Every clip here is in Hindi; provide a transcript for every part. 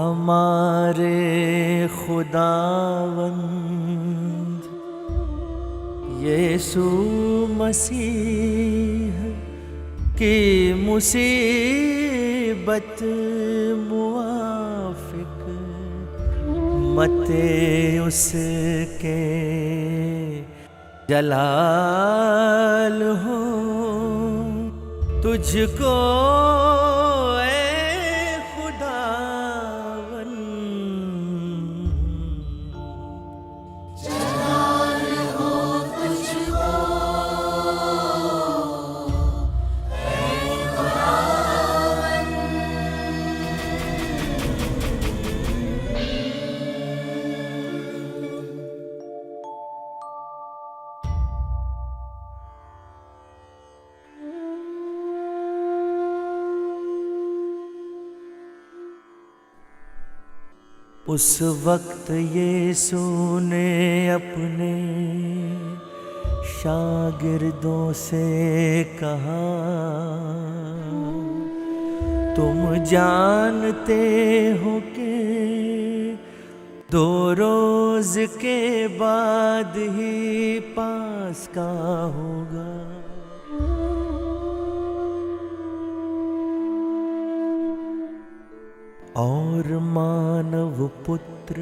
हमारे खुदावंद यीशु मसीह की मुसीबत मुआफिक मते उसके जलाल हो तुझको उस वक्त यीशु ने अपने शागिर्दों से कहा, तुम जानते हो कि 2 रोज के बाद ही पास्का होगा। और मानव पुत्र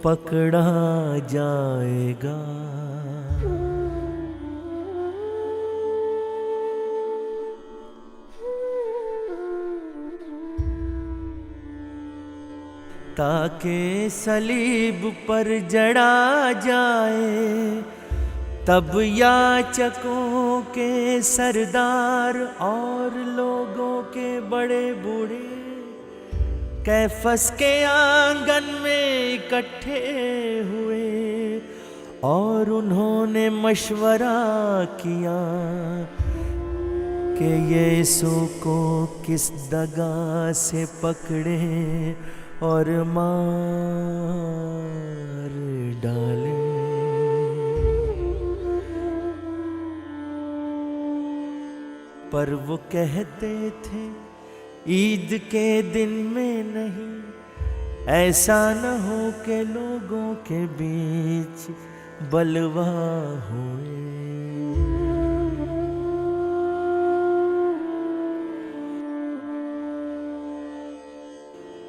पकड़ा जाएगा। ताकि सलीब पर जड़ा जाए, तब याचकों के सरदार और लोगों के बड़े बूढ़े कैफस के आंगन में इकट्ठे हुए और उन्होंने मशवरा किया कि यीशु को किस दगा से पकड़े और मार डाले। पर वो कहते थे, ईद के दिन में नहीं, ऐसा न हो कि लोगों के बीच बलवा हुए।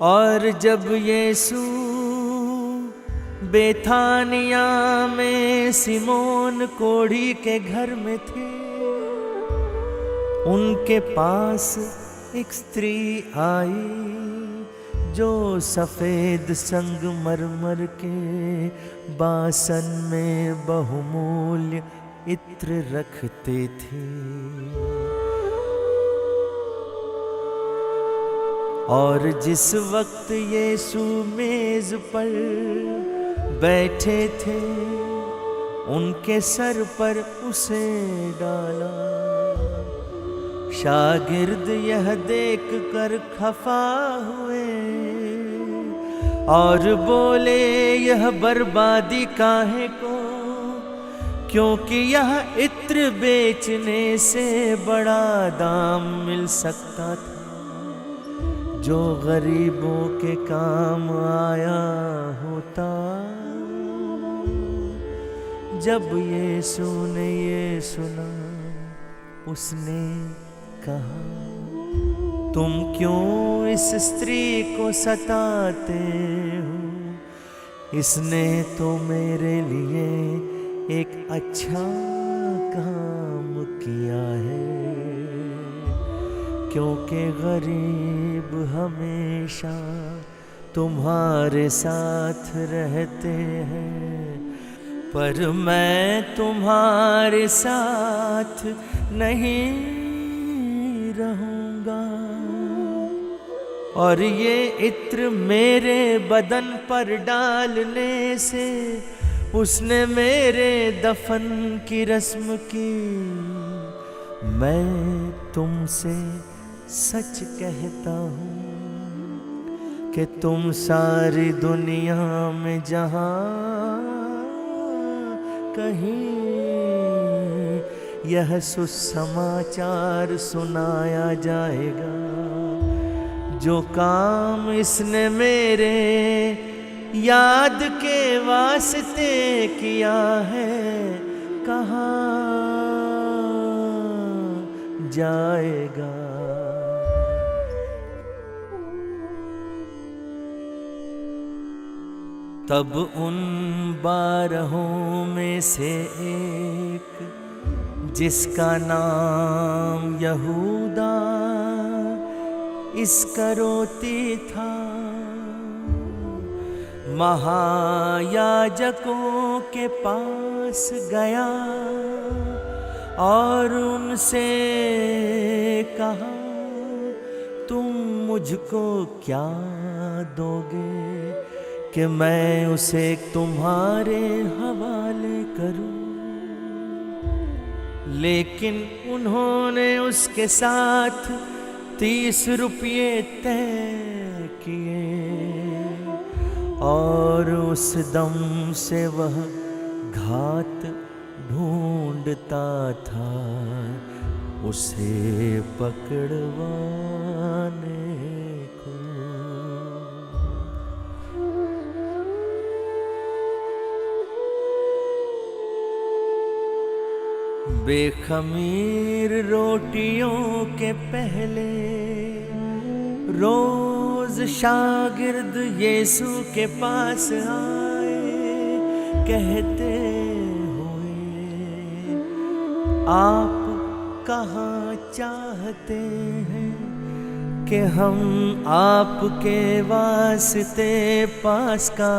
और जब यीशु बेथानिया में सिमोन कोढ़ी के घर में थे, उनके पास एक स्त्री आई जो सफेद संगमरमर के बासन में बहुमूल्य इत्र रखते थे। और जिस वक्त यीशु मेज पर बैठे थे, उनके सर पर उसे डाला। शागिर्द यह देख कर खफा हुए और बोले, यह बर्बादी काहे को, क्योंकि यह इत्र बेचने से बड़ा दाम मिल सकता था जो गरीबों के काम आया होता। जब यीशु ने ये सुना, उसने कहा, तुम क्यों इस स्त्री को सताते हो? इसने तो मेरे लिए एक अच्छा काम किया है, क्योंकि गरीब हमेशा तुम्हारे साथ रहते हैं, पर मैं तुम्हारे साथ नहीं रहूंगा। और ये इत्र मेरे बदन पर डालने से उसने मेरे दफन की रस्म की। मैं तुमसे सच कहता हूँ कि तुम सारी दुनिया में जहाँ कहीं यह सुसमाचार सुनाया जाएगा, जो काम इसने मेरे याद के वास्ते किया है, कहाँ जाएगा। तब उन 12 में से एक, जिसका नाम यहूदा इस्करियोती था, महायाजकों के पास गया और उनसे कहा, तुम मुझको क्या दोगे कि मैं उसे तुम्हारे हवाले करूं। लेकिन उन्होंने उसके साथ 30 रुपये तय किए और उस दम से वह घात ढूंढता था उसे पकड़वाने को। बेखमीर रोटियों के पहले रोज शागिर्द यीशु के पास आए, कहते हुए, आप कहाँ चाहते हैं कि हम आपके वास्ते पास्का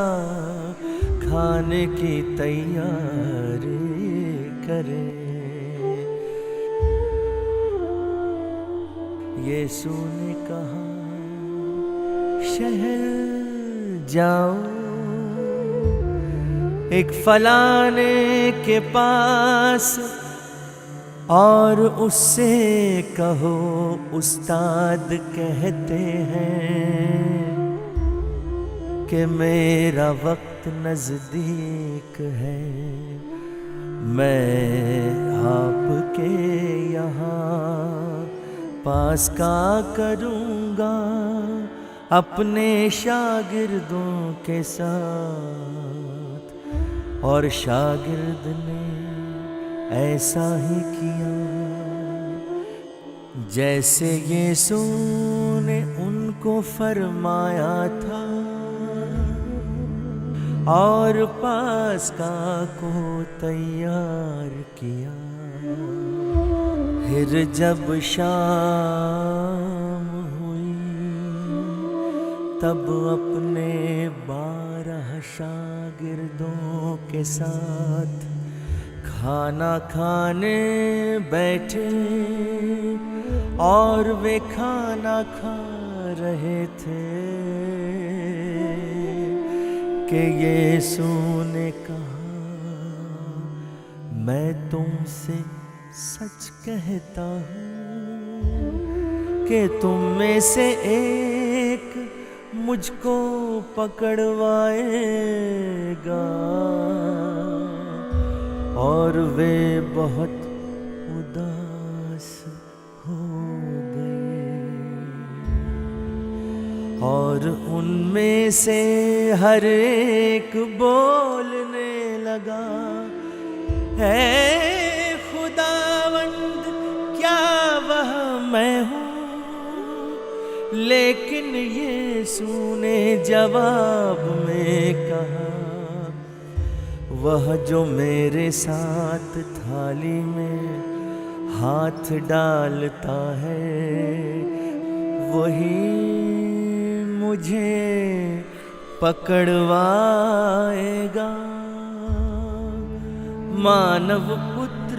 खाने की तैयारी करें। यीशु ने कहा, शहर जाओ, एक फलाने के पास और उससे कहो, उस्ताद कहते हैं कि मेरा वक्त नजदीक है, मैं आपके यहाँ पास्का करूँगा अपने शागिर्दों के साथ। और शागिर्द ने ऐसा ही किया जैसे यीशु ने उनको फरमाया था, और पास्का को तैयार किया। फिर जब शाम हुई तब अपने 12 शागिर्दों के साथ खाना खाने बैठे और वे खाना खा रहे थे कि यीशु ने कहा, मैं तुमसे सच कहता हूँ कि तुम में से एक मुझको पकड़वाएगा। और वे बहुत उदास हो गए और उनमें से हर एक बोलने लगा, है खुदावंद, क्या वह मैं हूँ? लेकिन यीशु ने जवाब में कहा, वह जो मेरे साथ थाली में हाथ डालता है वही मुझे पकड़वाएगा। मानव पुत्र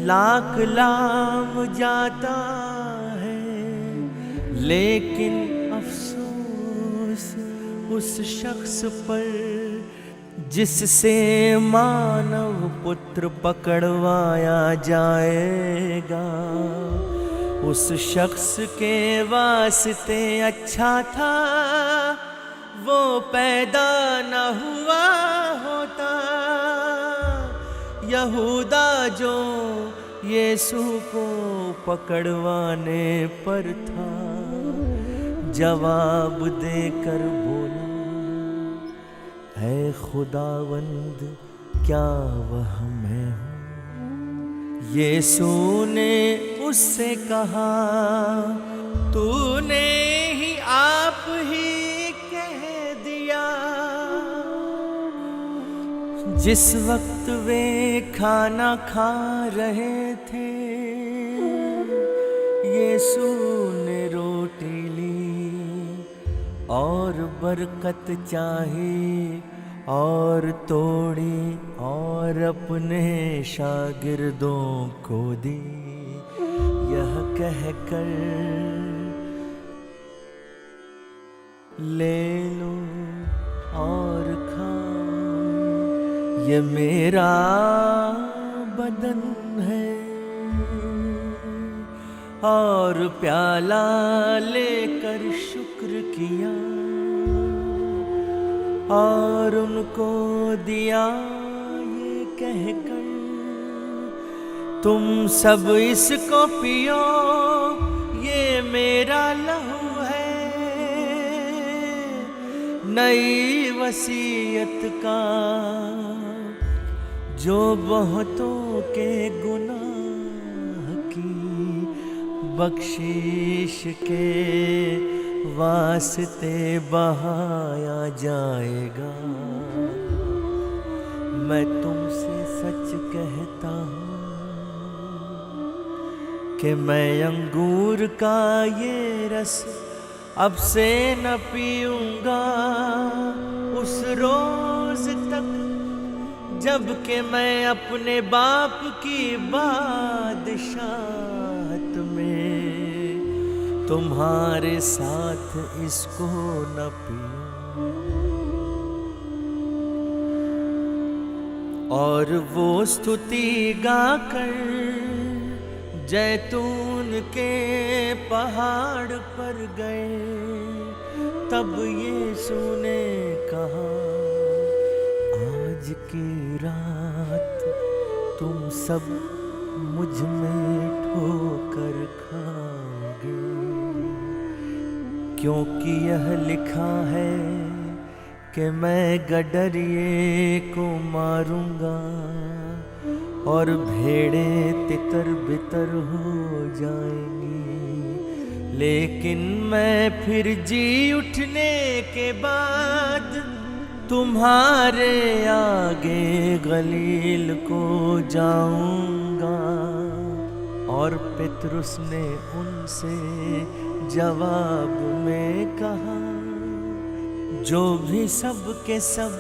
लाख लाम जाता है, लेकिन अफसोस उस शख्स पर जिससे मानव पुत्र पकड़वाया जाएगा। उस शख्स के वास्ते अच्छा था वो पैदा न हुआ होता। यहूदा जो यीशु को पकड़वाने पर था, जवाब देकर बोला, है खुदावंद क्या वह मैं हूँ? यीशु ने उससे कहा, तूने ही आप ही कह दिया। जिस वक्त वे खाना खा रहे थे, यीशु ने रोटी ली और बरकत चाही और तोड़ी और अपने शागिर्दों को दी, यह कहकर, ले लो और खाओ, ये मेरा बदन है। और प्याला लेकर शुक्र किया और उनको दिया, ये कहकर, तुम सब इसको पियो, ये मेरा लहू है, नई वसीयत का, जो बहुतों के गुनाह की बख्शीश के वास्ते बहाया जाएगा। मैं तुमसे सच कहता हूँ कि मैं अंगूर का ये रस अब से न पीऊंगा उस रोज तक, जब कि मैं अपने बाप की बादशाहत में तुम्हारे साथ इसको न पीऊं। और वो स्तुति गाकर जैतून के पहाड़ पर गए। तब यीशु ने कहा, आज की रात तुम सब मुझ में ठोकर खाओगे, क्योंकि यह लिखा है कि मैं गडरिये को मारूंगा और भेड़ें तितर बितर हो जाएंगी, लेकिन मैं फिर जी उठने के बाद तुम्हारे आगे गलील को जाऊंगा। और पतरस ने उनसे जवाब में कहा, जो भी सब के सब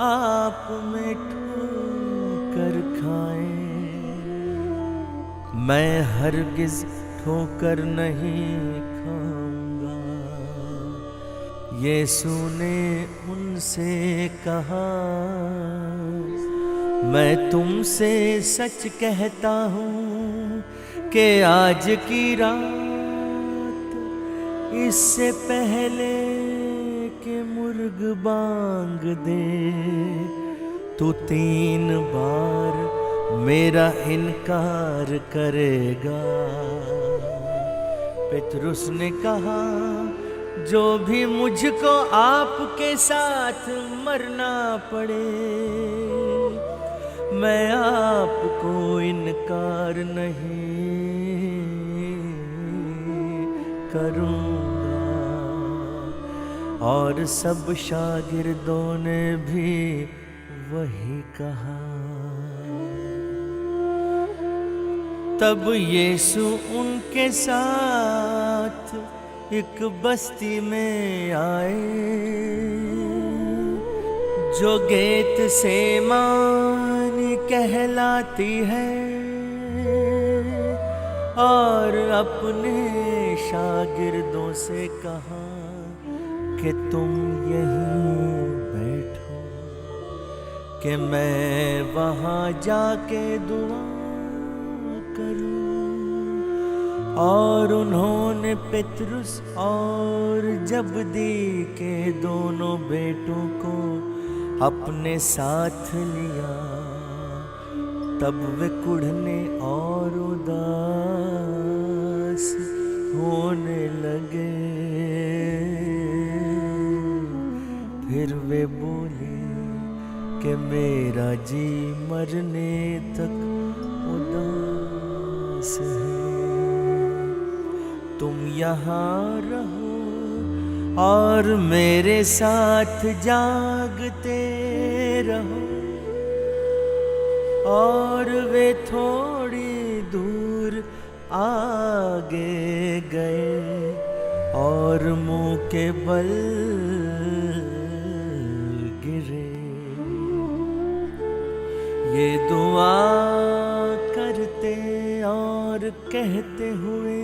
आप में ठोकर खाएं, मैं हरगिज ठोकर नहीं खाऊंगा। यीशु ने उनसे कहा, मैं तुमसे सच कहता हूँ कि आज की रात इससे पहले कि मुर्ग बांग दे, तू 3 बार मेरा इनकार करेगा। पतरस ने कहा, जो भी मुझको आपके साथ मरना पड़े, मैं आपको इनकार नहीं करूँगा। और सब शागिर्दों ने भी वही कहा। तब यीशु उनके साथ एक बस्ती में आए जो गेतसेमानी कहलाती है, और अपने शागिर्दों से कहा कि तुम यहीं बैठो कि मैं वहाँ जाके दुआ करूं। और उन्होंने पतरस और जबदी के दोनों बेटों को अपने साथ लिया। तब वे कुढ़ने और उदास होने लगे। फिर वे बोले कि मेरा जी मरने तक उदास है, तुम यहाँ रहो और मेरे साथ जागते रहो। और वे थोड़ी दूर आगे गए और मुंह के बल गिरे। ये दुआ करते और कहते हुए,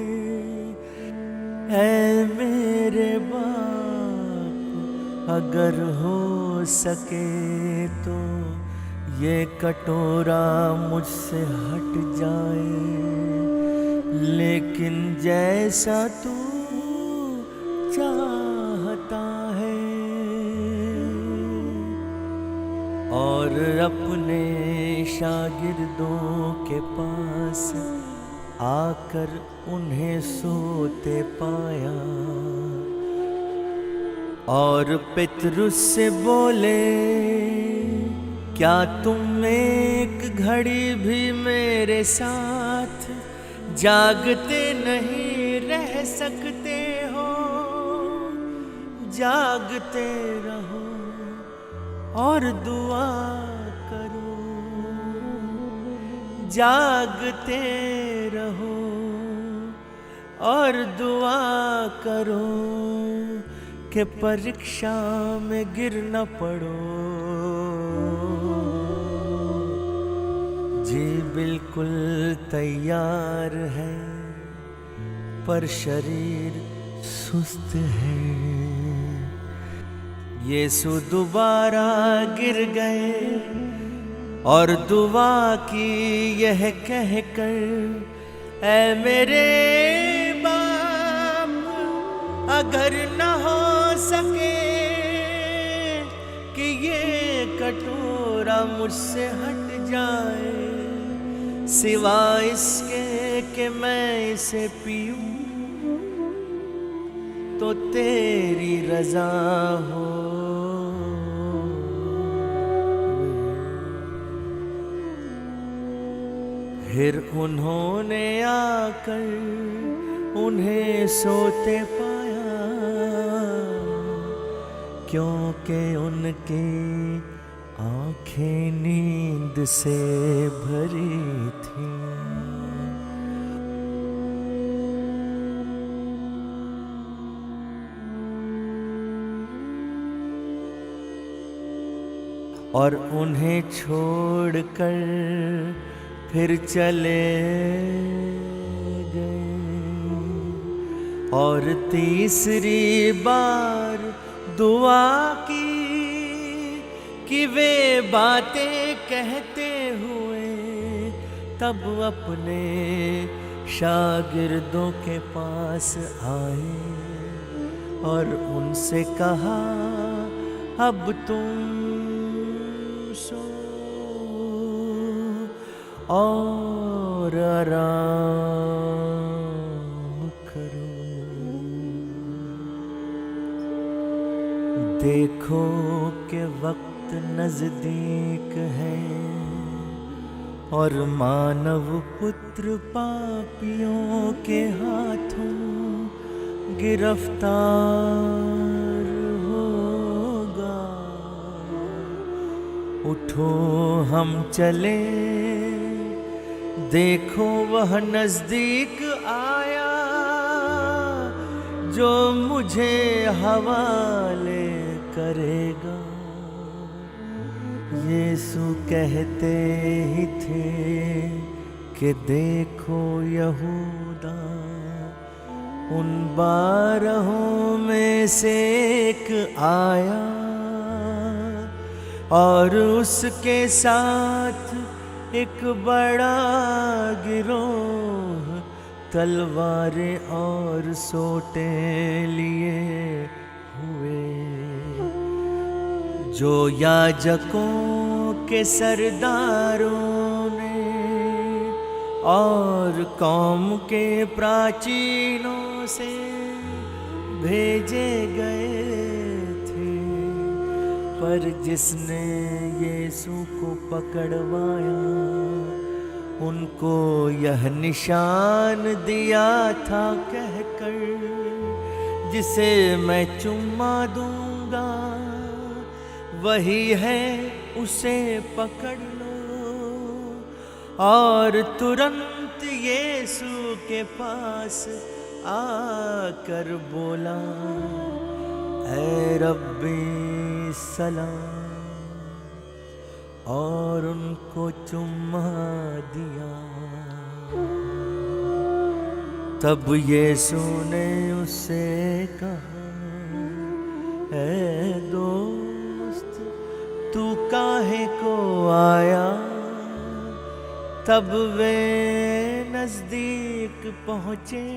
ऐ मेरे बाप, अगर हो सके तो ये कटोरा मुझसे हट जाए, लेकिन जैसा तू चाहता है। और अपने शागिर्दों के पास आकर उन्हें सोते पाया और पितरुस से बोले, क्या तुम एक घड़ी भी मेरे साथ जागते नहीं रह सकते हो? जागते रहो और दुआ करो, जागते रहो और दुआ करो कि परीक्षा में गिर न पड़ो। जी बिल्कुल तैयार है पर शरीर सुस्त है। यीशु दोबारा गिर गए और दुआ की यह कहकर, ऐ मेरे बाप, अगर न हो सके कि ये कटोरा मुझसे हट जाए, सिवाय इसके कि मैं इसे पीऊं, तो तेरी रज़ा हो। फिर उन्होंने आकर उन्हें सोते पाया, क्योंकि उनकी आंखें नींद से भरी थीं। और उन्हें छोड़कर फिर चले गए और तीसरी बार दुआ की कि वे बातें कहते हुए तब अपने शागिर्दों के पास आए और उनसे कहा, अब तुम सो और आराम करो। देखो कि वक्त नजदीक है और मानव पुत्र पापियों के हाथों गिरफ्तार होगा। उठो हम चले, देखो वह नजदीक आया जो मुझे हवाले करेगा। यीशु कहते ही थे कि देखो यहूदा उन 12 में से एक आया और उसके साथ एक बड़ा गिरोह तलवारें और सोटे लिए हुए, जो याजकों के सरदारों ने और कौम के प्राचीनों से भेजे गए थे। पर जिसने यीशु को पकड़वाया, उनको यह निशान दिया था कहकर, जिसे मैं चुम्मा दूंगा वही है, उसे पकड़ लो। और तुरंत यीशु के पास आकर बोला, ऐ रब्बी सलाम, और उनको चुम्मा दिया। तब यीशु ने उससे कहा, ऐ दोस्त, तू काहे को आया? तब वे नजदीक पहुंचे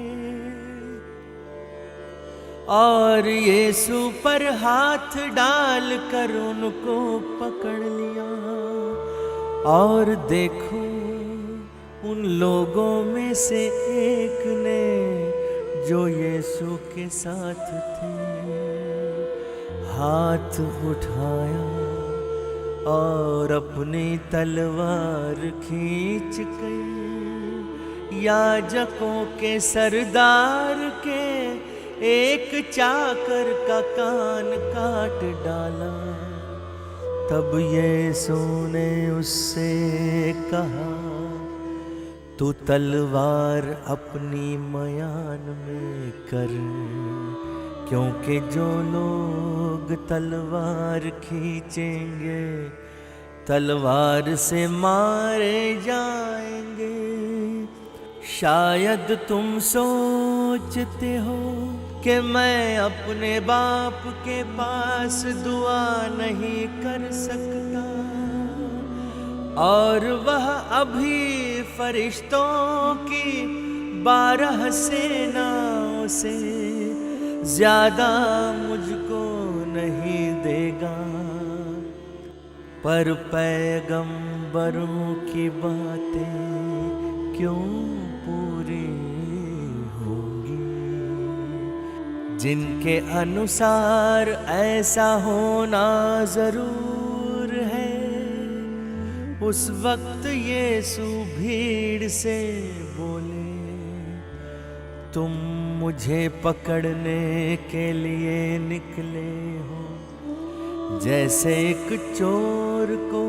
और यीशु पर हाथ डालकर उनको पकड़ लिया। और देखो, उन लोगों में से एक ने जो यीशु के साथ थे, हाथ उठाया और अपनी तलवार खींच कर याजकों के सरदार के एक चाकर का कान काट डाला। तब यीशु ने उससे कहा, तू तलवार अपनी मयान में कर, क्योंकि जो लोग तलवार खींचेंगे तलवार से मारे जाएंगे। शायद तुम सोचते हो कि मैं अपने बाप के पास दुआ नहीं कर सकता, और वह अभी फरिश्तों की 12 सेनाओं से ज्यादा मुझको नहीं देगा। पर पैगंबरों की बातें क्यों पूरी होंगी, जिनके अनुसार ऐसा होना जरूर है। उस वक्त यीशु भीड़ से बोले, तुम मुझे पकड़ने के लिए निकले हो जैसे एक चोर को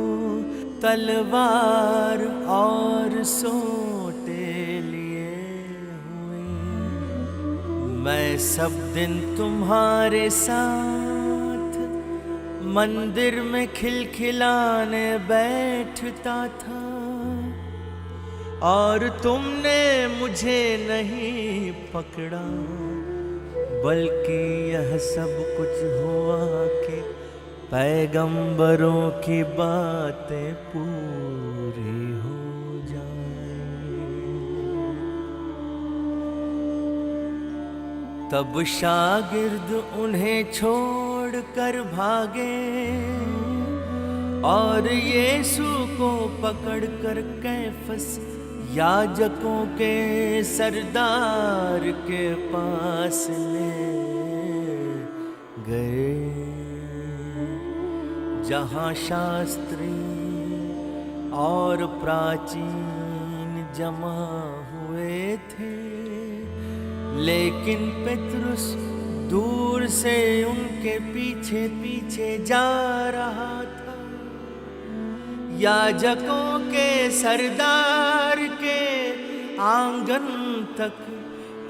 तलवार और सोटे लिए हुए। मैं सब दिन तुम्हारे साथ मंदिर में खिलखिलाने बैठता था, और तुमने मुझे नहीं पकड़ा, बल्कि यह सब कुछ हुआ कि पैगंबरों की बातें पूरी हो जाएं। तब शागिर्द उन्हें छोड़कर भागे और यीशु को पकड़कर कैफस याजकों के सरदार के पास ले गए, जहाँ शास्त्री और प्राचीन जमा हुए थे। लेकिन पेतरुस दूर से उनके पीछे पीछे जा रहा था। याजकों के सरदार के आंगन तक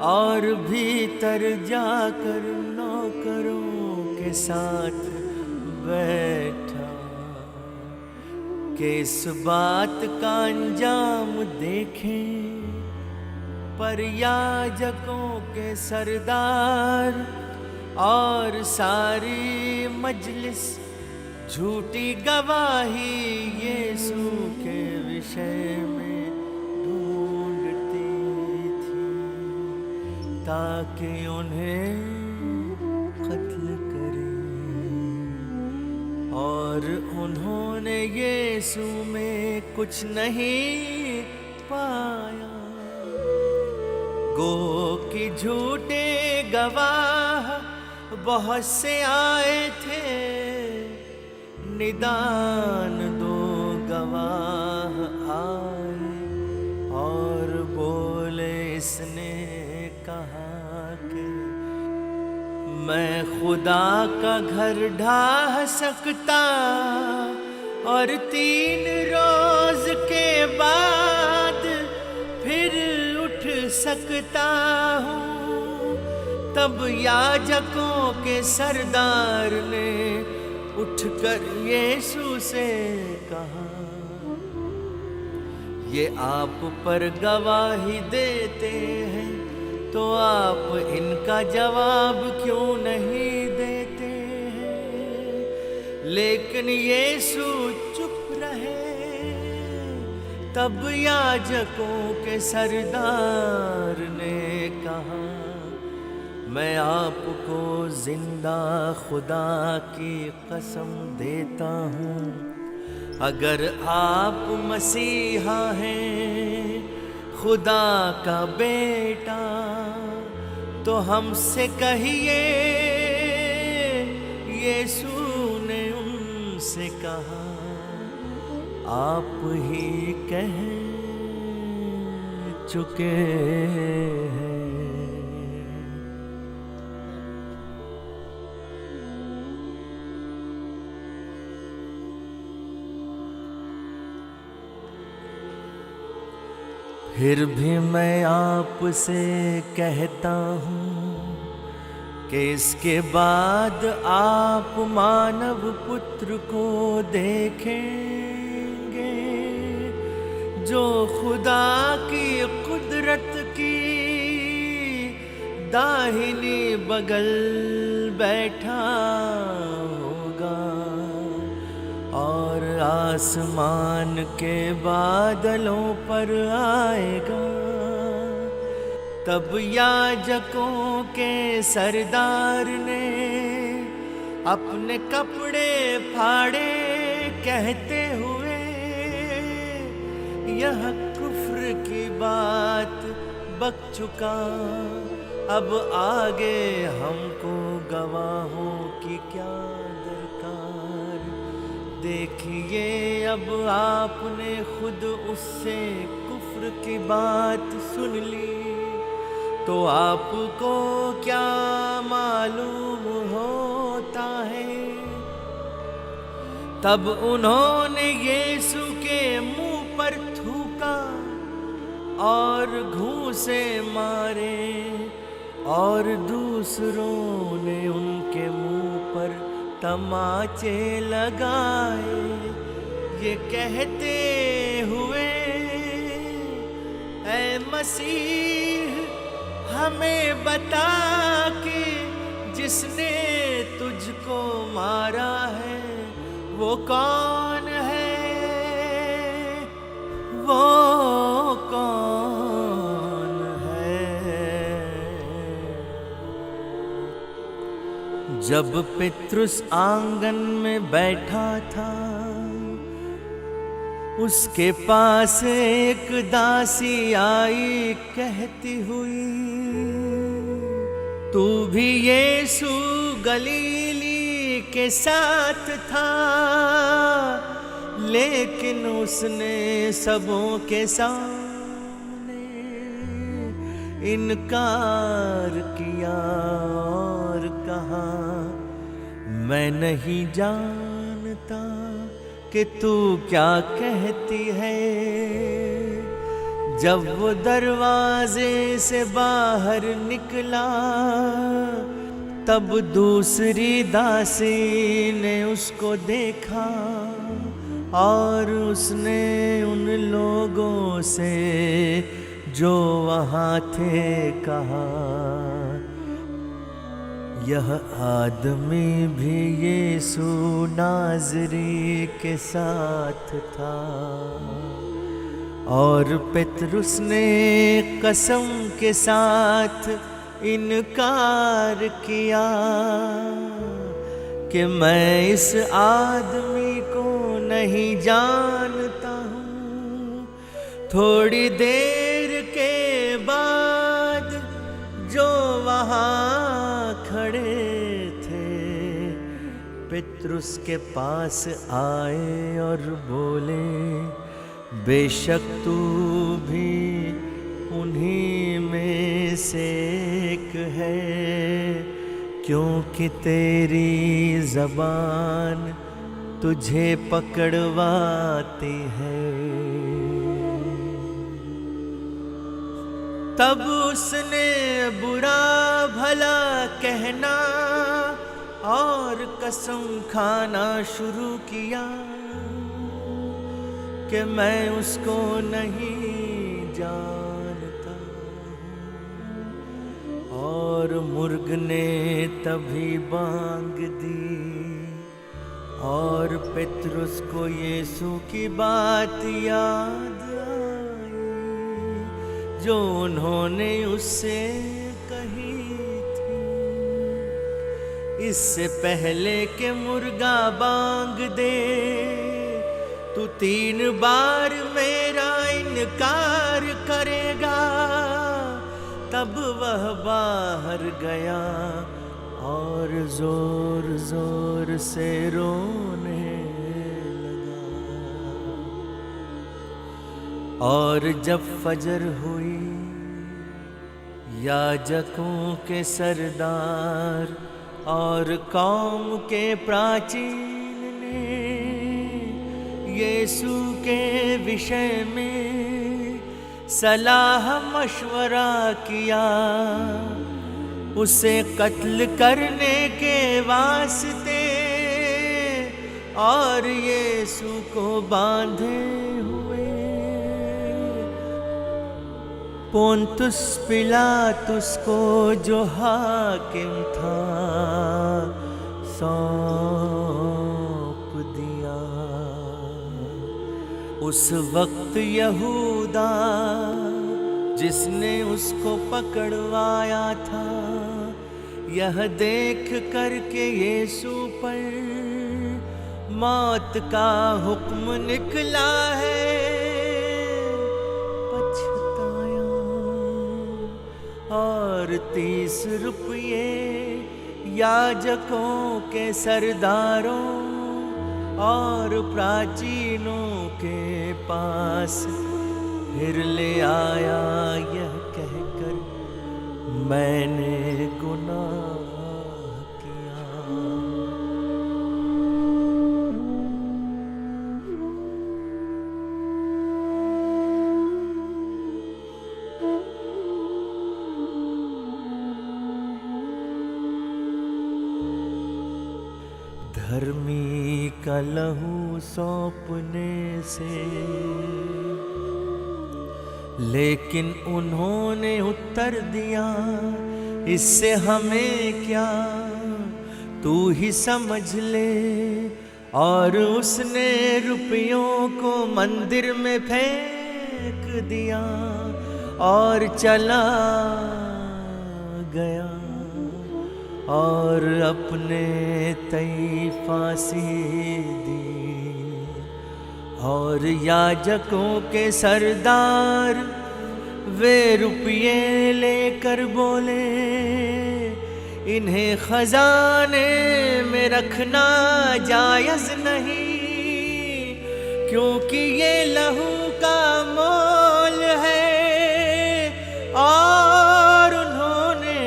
और भीतर जाकर नौकरों के साथ बैठा कि इस बात का अंजाम देखें। पर याजकों के सरदार और सारी मजलिस झूठी गवाही यीशु के विषय में ढूंढती थी, ताकि उन्हें कत्ल करें। और उन्होंने यीशु में कुछ नहीं पाया। गो कि झूठे गवाह बहुत से आए थे, निदान दो गवाह आए और बोले इसने कहा कि मैं खुदा का घर ढा सकता और 3 रोज के बाद फिर उठ सकता हूँ। तब याजकों के सरदार ने उठकर यीशु से कहा, ये आप पर गवाही देते हैं, तो आप इनका जवाब क्यों नहीं देते हैं? लेकिन यीशु चुप रहे। तब याजकों के सरदार ने कहा, मैं आपको जिंदा खुदा की कसम देता हूँ, अगर आप मसीहा हैं, खुदा का बेटा, तो हमसे कहिए। यीशु ने उनसे कहा, आप ही कह चुके हैं। फिर भी मैं आपसे कहता हूँ कि इसके बाद आप मानव पुत्र को देखेंगे, जो खुदा की कुदरत की दाहिनी बगल बैठा होगा और आसमान के बादलों पर आएगा। तब याजकों के सरदार ने अपने कपड़े फाड़े, कहते हुए, यह कुफ्र की बात बक चुका, अब आगे हमको गवाहों की क्या दरकार। देखिए, अब आपने खुद उससे कुफ्र की बात सुन ली, तो आपको क्या मालूम होता है? तब उन्होंने यीशु के मुंह पर थूका और घूंसे मारे, और दूसरों ने उनके मुंह पर तमाचे लगाए, ये कहते हुए, ऐ मसीह, हमें बता कि जिसने तुझको मारा है वो कौन है, वो कौन है। जब पेत्रुस आंगन में बैठा था, उसके पास एक दासी आई, कहती हुई, तू भी यीशु गलीली के साथ था। लेकिन उसने सबों के सामने इनकार किया और कहा, मैं नहीं जानता कि तू क्या कहती है। जब वो दरवाजे से बाहर निकला, तब दूसरी दासी ने उसको देखा और उसने उन लोगों से जो वहाँ थे कहा, यह आदमी भी यीशु नाज़री के साथ था। और पेत्रुस ने कसम के साथ इनकार किया कि मैं इस आदमी को नहीं जानता हूँ। थोड़ी देर के बाद जो वहाँ खड़े थे पितृ उसके पास आए और बोले, बेशक तू भी उन्हीं में से एक है, क्योंकि तेरी ज़बान तुझे पकड़वाती है। तब उसने बुरा भला कहना और कसम खाना शुरू किया कि मैं उसको नहीं जानता हूँ। और मुर्ग ने तभी बांग दी और पेतरुस को यीशु की बात याद जो उन्होंने उससे कही थी, इससे पहले कि मुर्गा बांग दे, तू 3 बार मेरा इनकार करेगा। तब वह बाहर गया और जोर जोर से रोने लगा। और जब फजर हुई, याजकों के सरदार और कौम के प्राचीन ने यीशु के विषय में सलाह मशवरा किया, उसे कत्ल करने के वास्ते, और यीशु को बांधे हुए पोंतुस पिलातुस को जो हाकिम था सौंप दिया। उस वक्त यहूदा जिसने उसको पकड़वाया था, यह देख कर के यीशु पर मौत का हुक्म निकला है, पछताया और 30 रुपये याजकों के सरदारों और प्राचीनों के पास फिर ले आया, यह कहकर मैंने गुनाह किया। धर्मी का लहू सौंपने से, लेकिन उन्होंने उत्तर दिया, इससे हमें क्या, तू ही समझ ले। और उसने रुपयों को मंदिर में फेंक दिया और चला गया और अपने तय फांसी दी। और याजकों के सरदार वे रुपये लेकर बोले, इन्हें खजाने में रखना जायज नहीं, क्योंकि ये लहू का मोल है। और उन्होंने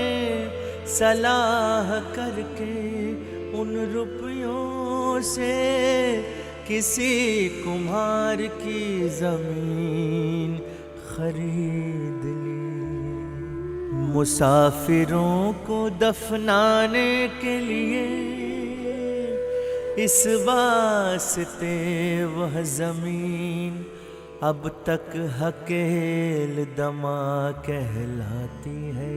सलाह करके उन रुपयों से किसी कुम्हार की जमीन खरीद ली। मुसाफिरों को दफनाने के लिए इस वास्ते वह जमीन अब तक हकेल दमा कहलाती है,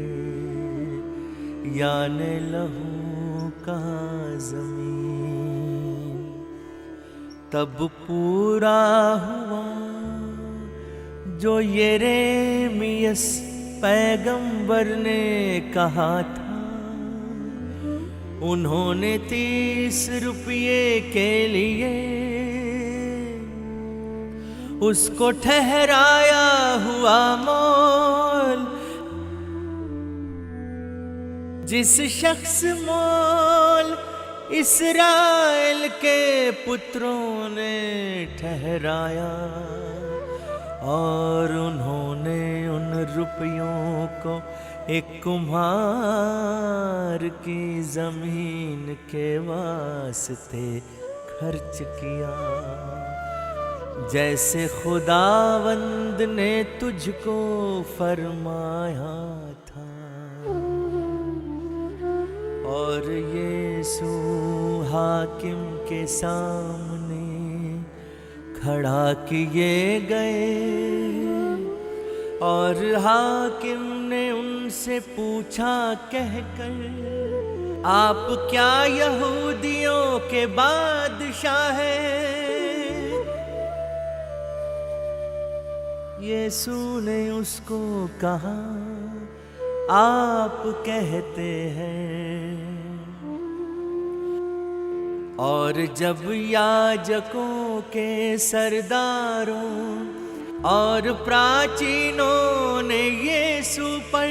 यानी लहू का जमीन। तब पूरा हुआ जो यिर्मयाह पैगंबर ने कहा था। उन्होंने 30 रुपये के लिए उसको ठहराया हुआ मोल, जिस शख्स मोल इस्राएल के पुत्रों ने ठहराया, और उन्होंने उन रुपयों को एक कुम्हार की जमीन के वास्ते खर्च किया, जैसे खुदावंद ने तुझको फरमाया था। और यीशु हाकिम के सामने खड़ा किए गए, और हाकिम ने उनसे पूछा कहकर, आप क्या यहूदियों के बादशाह हैं? यीशु ने उसको कहा, आप कहते हैं। और जब याजकों के सरदारों और प्राचीनों ने यीशु पर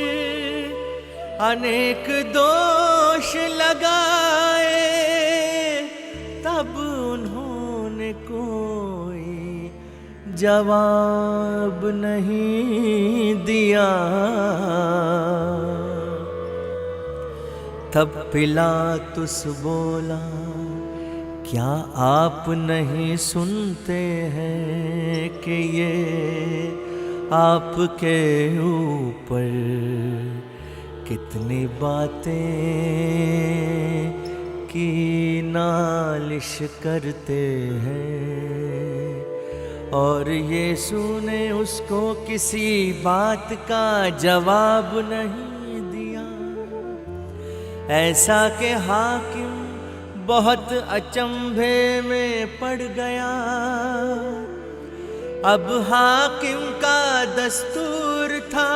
अनेक दोष लगाए, तब उन्होंने कोई जवाब नहीं दिया। तब पिलातुस बोला, क्या आप नहीं सुनते हैं कि ये आपके ऊपर कितनी बातें की नालिश करते हैं? और यीशु ने उसको किसी बात का जवाब नहीं दिया, ऐसा कि हाकिम बहुत अचंभे में पड़ गया। अब हाकिम का दस्तूर था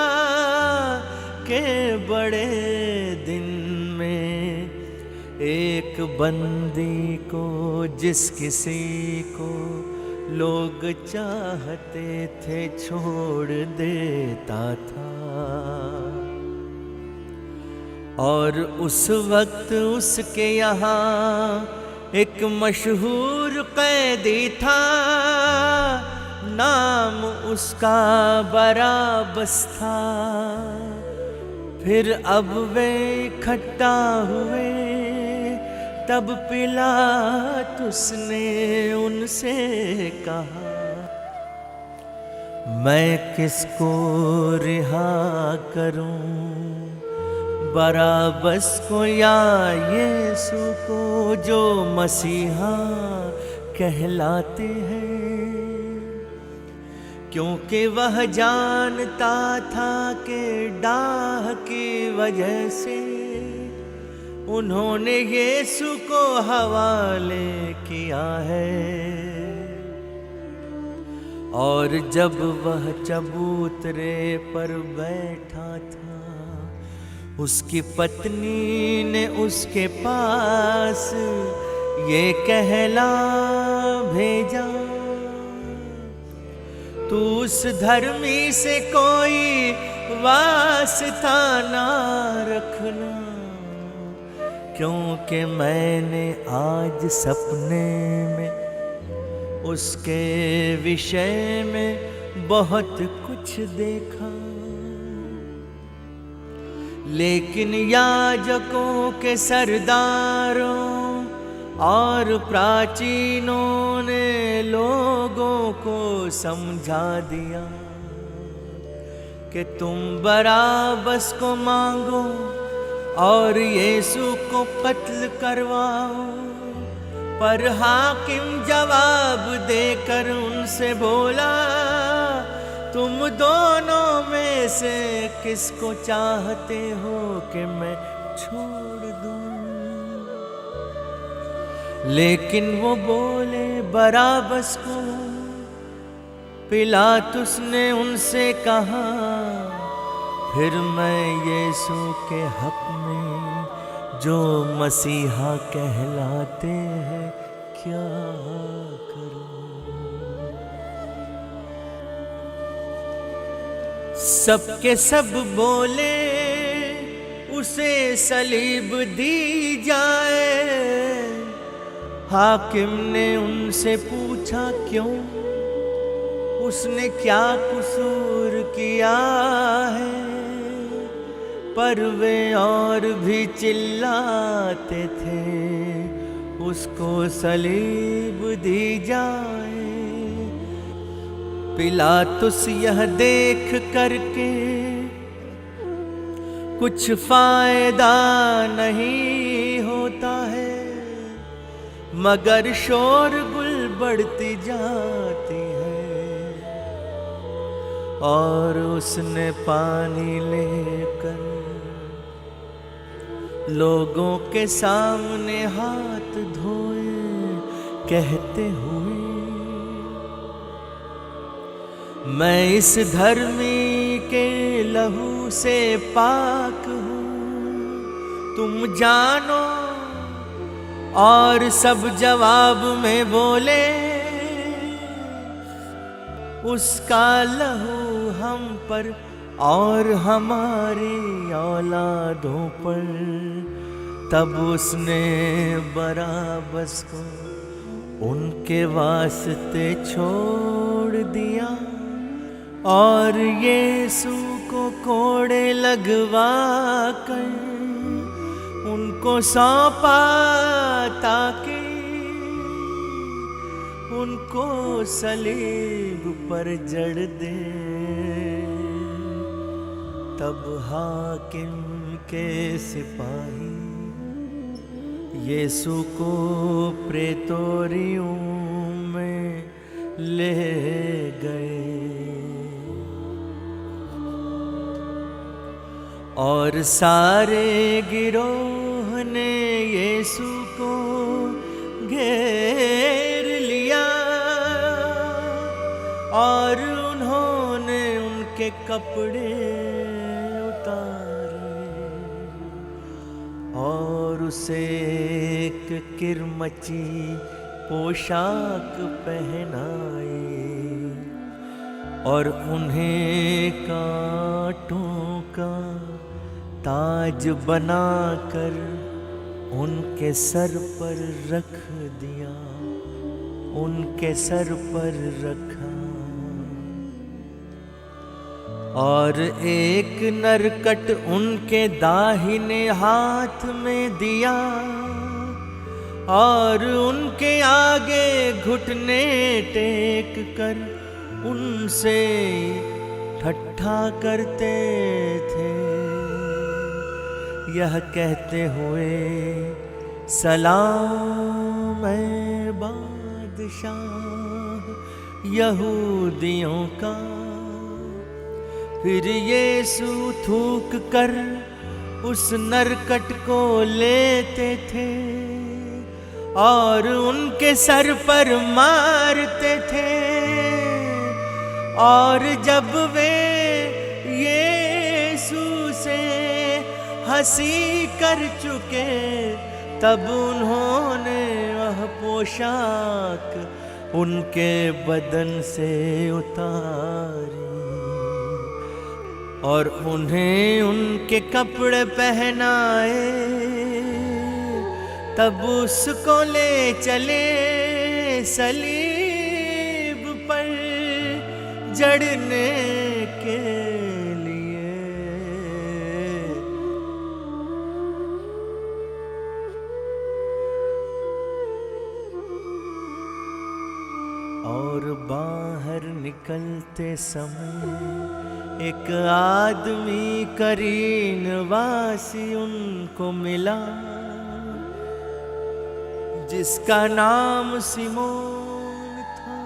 कि बड़े दिन में एक बंदी को, जिस किसी को लोग चाहते थे, छोड़ देता था। और उस वक्त उसके यहाँ एक मशहूर कैदी था, नाम उसका बराबस था। फिर अब वे इकट्ठा हुए, तब पिलातुस ने उनसे कहा, मैं किसको रिहा करूं, बराबस को या यीशु को, जो मसीहा कहलाते हैं? क्योंकि वह जानता था कि डाह की वजह से उन्होंने यीशु को हवाले किया है। और जब वह चबूतरे पर बैठा था, उसकी पत्नी ने उसके पास ये कहला भेजा, तू उस धर्मी से कोई वास्ता ना रखना, क्योंकि मैंने आज सपने में उसके विषय में बहुत कुछ देखा। लेकिन याजकों के सरदारों और प्राचीनों ने लोगों को समझा दिया कि तुम बराबस को मांगो और यीशु को कत्ल करवाओ। पर हाकिम जवाब देकर उनसे बोला, तुम दोनों में से किसको चाहते हो कि मैं छोड़ दूं? लेकिन वो बोले बराबस को। पिलातुस ने उनसे कहा, फिर मैं यीशु के हक में जो मसीहा कहलाते हैं क्या करूं? सबके सब बोले उसे सलीब दी जाए। हाकिम ने उनसे पूछा क्यों, उसने क्या कसूर किया है। पर वे और भी चिल्लाते थे, उसको सलीब दी जाए। पिलातुस यह देख करके कुछ फायदा नहीं होता है, मगर शोरगुल बढ़ती जाती है। और उसने पानी लेकर लोगों के सामने हाथ धोए, कहते हुए मैं इस धर्मी के लहू से पाक हूँ, तुम जानो। और सब जवाब में बोले, उसका लहू हम पर और हमारी औलादों पर। तब उसने बराबस को उनके वास्ते छोड़ दिया, और यीशु को कोड़े लगवा कर उनको सौंपा, ताकि उनको सलीब पर जड़ दे। तब हाकिम के सिपाही यीशु को प्रेतोरियम में ले गए, और सारे गिरोह ने यीशु को घेर लिया, और उन्होंने उनके कपड़े उतारे, और उसे एक किरमची पोशाक पहनाई, और उन्हें कांटों का ताज बनाकर उनके सर पर रख दिया, उनके सर पर रखा। और एक नरकट उनके दाहिने हाथ में दिया, और उनके आगे घुटने टेक कर उनसे ठट्ठा करते थे, यह कहते हुए सलाम है बादशाह यहूदियों का। फिर यीशु थूक कर उस नरकट को लेते थे और उनके सर पर मारते थे, और जब वे यीशु से हंसी कर चुके तब उन्होंने वह पोशाक उनके बदन से उतारी और उन्हें उनके कपड़े पहनाए। तब उसको ले चले सलीब पर जड़ने के लिए। और बाहर निकलते समय एक आदमी करीन वासी उनको मिला, जिसका नाम सिमोन था,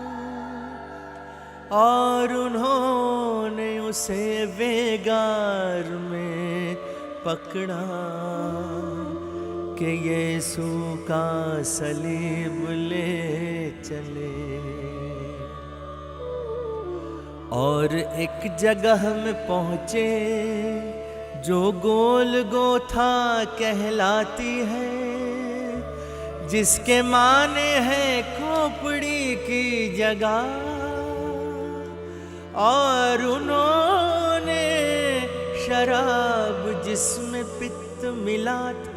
और उन्होंने उसे वेगार में पकड़ा कि यीशु का सलीब ले चले। और एक जगह में पहुँचे जो गोलगोथा कहलाती है, जिसके माने हैं खोपड़ी की जगह। और उन्होंने शराब जिसमें पित्त मिला था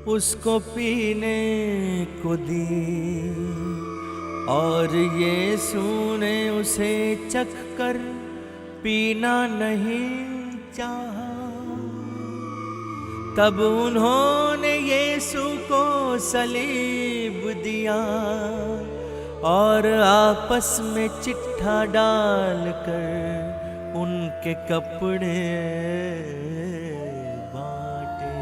उसको पीने को दी, और यीशु ने उसे चख कर पीना नहीं चाहा। तब उन्होंने यीशु को सलीब दिया और आपस में चिट्ठा डालकर उनके कपड़े बांटे,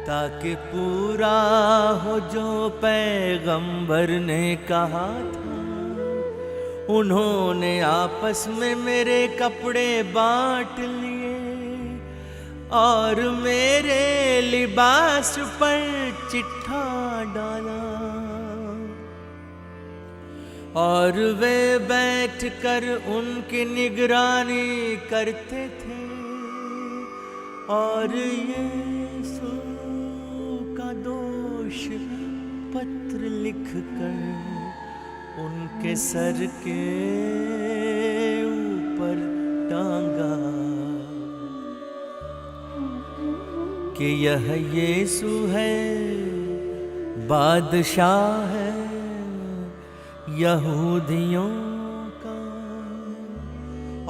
ताकि पूरा हो जो पैगंबर ने कहा था। उन्होंने आपस में मेरे कपड़े बांट लिए और मेरे लिबास पर चिट्ठा डाला, और वे बैठकर उनकी निगरानी करते थे और यीशु का दोष पत्र लिखकर उनके सर के ऊपर टांगा कि यह यीशु है, बादशाह है यहूदियों का।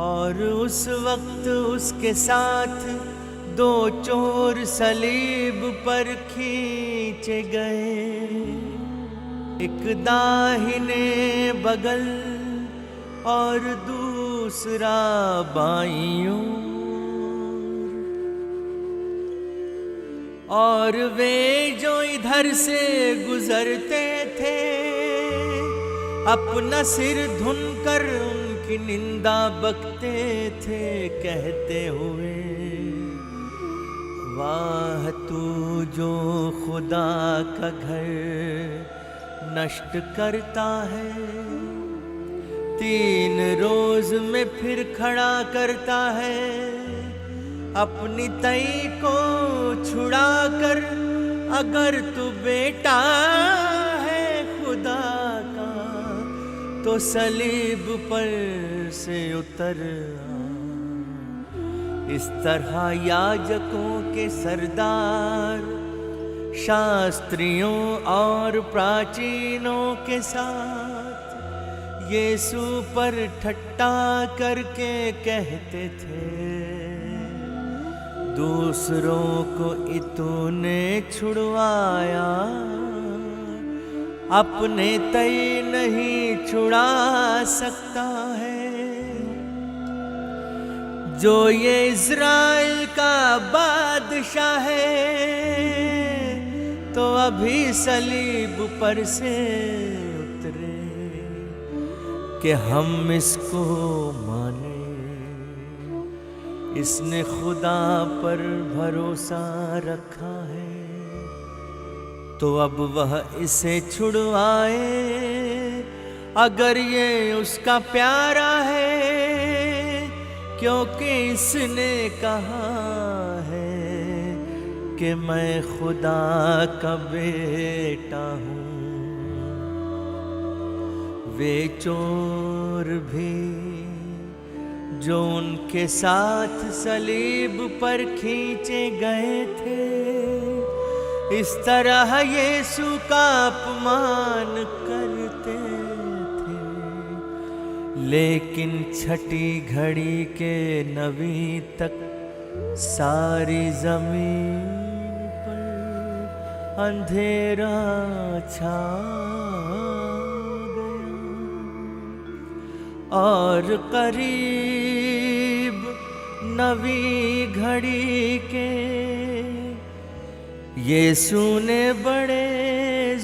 और उस वक्त उसके साथ 2 चोर सलीब पर खींचे गए, एक दाहिने बगल और दूसरा बाईं ओर। और वे जो इधर से गुजरते थे अपना सिर धुनकर उनकी निंदा बकते थे, कहते हुए, वाह तू जो खुदा का घर नष्ट करता है, 3 रोज में फिर खड़ा करता है। अपनी तई को छुड़ाकर अगर तू बेटा है खुदा का, तो सलीब पर से उतर आ। इस तरह याजकों के सरदार शास्त्रियों और प्राचीनों के साथ यीशु पर ठट्टा करके कहते थे, दूसरों को इतने छुड़वाया, अपने तय नहीं छुड़ा सकता है। जो ये इज़राइल का बादशाह है, तो अभी सलीब पर से उतरे कि हम इसको माने। इसने खुदा पर भरोसा रखा है, तो अब वह इसे छुड़वाए, अगर ये उसका प्यारा है, क्योंकि इसने कहा है कि मैं खुदा का बेटा हूँ। वे चोर भी जो उनके साथ सलीब पर खींचे गए थे, इस तरह यीशु का अपमान करते थे। लेकिन छठी घड़ी के 9वीं तक सारी जमीन पर अंधेरा छा और करीब 9वीं घड़ी के यीशु ने बड़े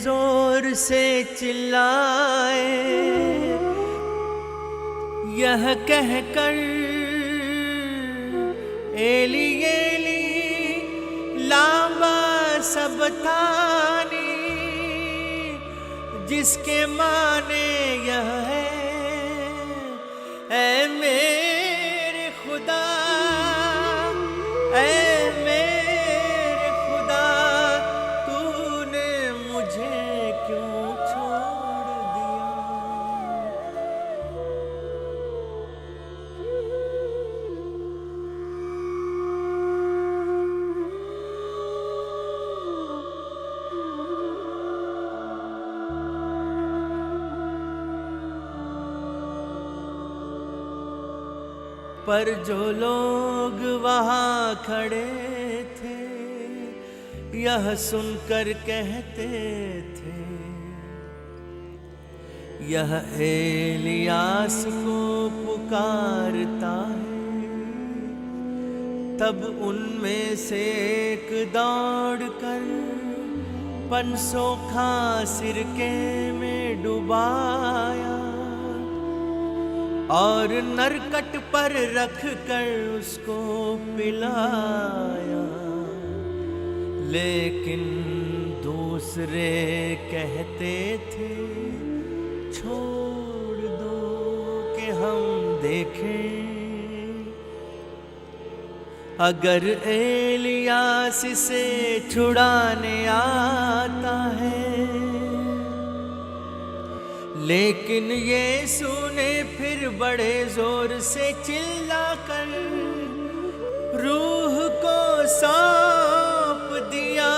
जोर से चिल्लाए, यह कहकर, एली एली लामा सबतानी, जिसके माने यह है, ऐ मेरे खुदा, ऐ मेरे खुदा, तूने मुझे क्यों छोड़ दिया। पर जो लोग वहाँ खड़े थे यह सुनकर कहते थे यह एलियास को पुकारता है। तब उनमें से एक दौड़कर 500 खां सिरके में डुबाया और नरकट पर रख कर उसको पिलाया। लेकिन दूसरे कहते थे छोड़ दो कि हम देखें अगर एलियास से छुड़ाने आता है। लेकिन यीशु ने फिर बड़े जोर से चिल्लाकर रूह को सौंप दिया,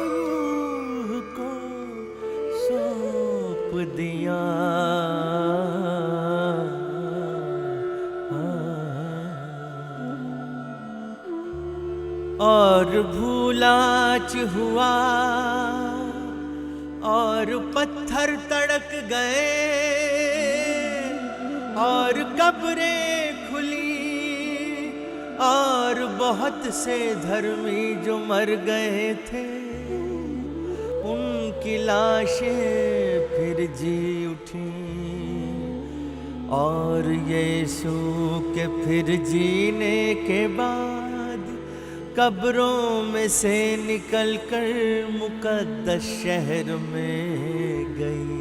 रूह को सौंप दिया। और भूलाच हुआ और पत्थर तड़क गए और कब्रें खुली और बहुत से धर्मी जो मर गए थे उनकी लाशें फिर जी उठी। और यीशु के फिर जीने के बाद कब्रों में से निकलकर मुकद्दस शहर में गई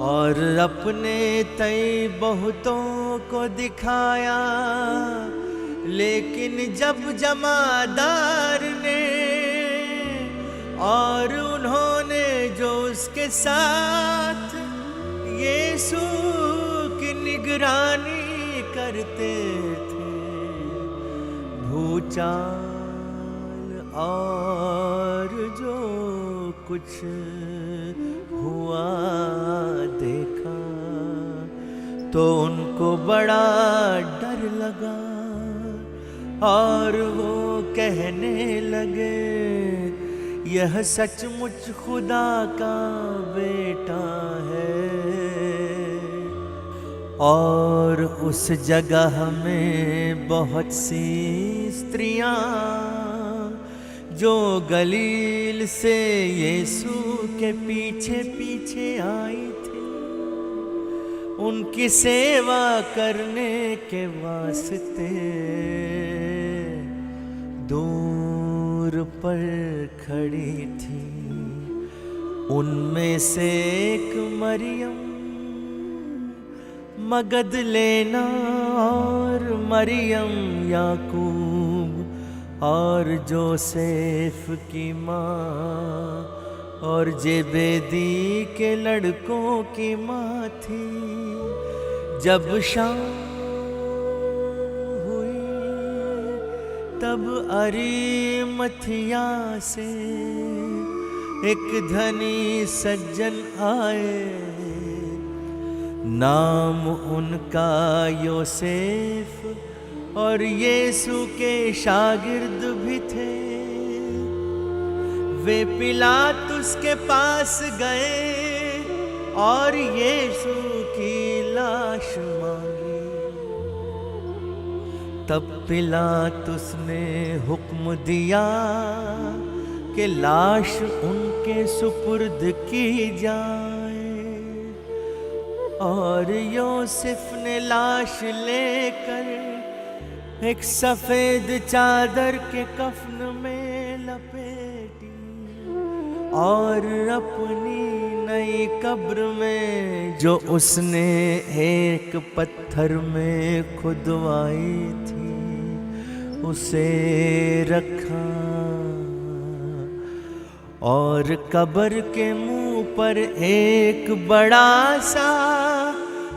और अपने तय बहुतों को दिखाया। लेकिन जब जमादार ने और उन्होंने जो उसके साथ यीशु की निगरानी करते थे भूचाल और जो कुछ हुआ देखा तो उनको बड़ा डर लगा और वो कहने लगे यह सचमुच खुदा का बेटा है। और उस जगह में बहुत सी स्त्रियां जो गलील से यीशु के पीछे पीछे आई थी उनकी सेवा करने के वास्ते दूर पर खड़ी थी। उनमें से एक मरियम मगदलेना और मरियम याकूब और जोसेफ की माँ और जेबेदी के लड़कों की माँ थी। जब शाम हुई तब अरिमथिया से एक धनी सज्जन आए, नाम उनका योसेफ और यीशु के शागिर्द भी थे। वे पिलातुस के पास गए और यीशु की लाश मांगी। तब पिलातुस ने हुक्म दिया कि लाश उनके सुपुर्द की जाए और योसेफ ने लाश लेकर एक सफेद चादर के कफन में लपेटी और अपनी नई कब्र में जो उसने एक पत्थर में खुदवाई थी उसे रखा और कब्र के मुंह पर एक बड़ा सा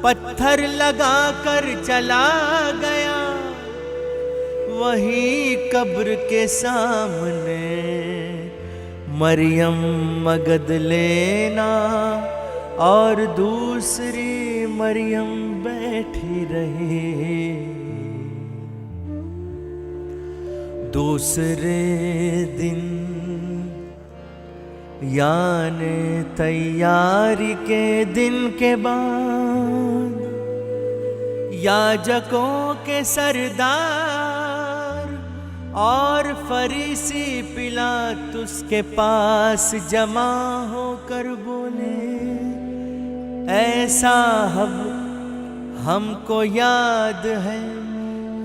पत्थर लगाकर चला गया। वही कब्र के सामने मरियम मगदलेना और दूसरी मरियम बैठी रही। दूसरे दिन यानी तैयारी के दिन के बाद याजकों के सरदार और फरीसी पिलातुस के पास जमा होकर बोले, ऐ साहब, हमको याद है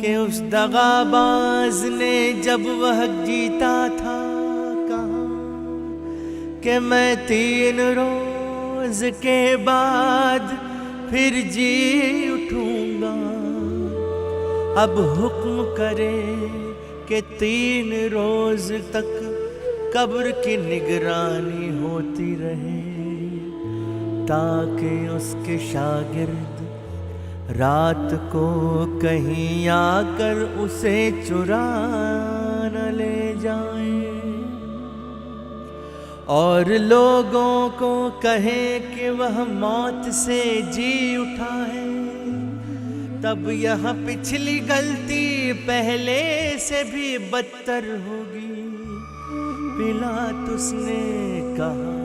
कि उस दगाबाज ने जब वह जीता था कहा कि मैं 3 रोज के बाद फिर जी उठूंगा। अब हुक्म करे कि 3 रोज तक कब्र की निगरानी होती रहे, ताकि उसके शागिर्द रात को कहीं आकर उसे चुरा न ले जाएं, और लोगों को कहे कि वह मौत से जी उठा है। तब यह पिछली गलती पहले से भी बदतर होगी। पिलातुस ने कहा,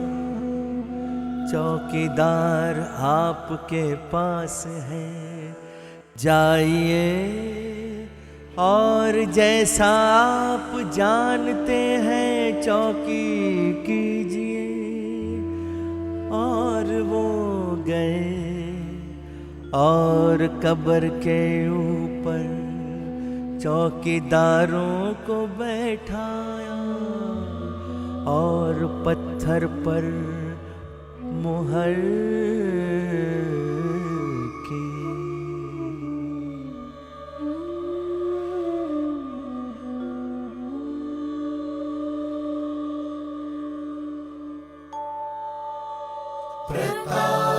चौकीदार आपके पास है, जाइए और जैसा आप जानते हैं चौकी कीजिए। और वो गए और कब्र के ऊपर चौकीदारों को बैठाया और पत्थर पर मुहर की। प्रताप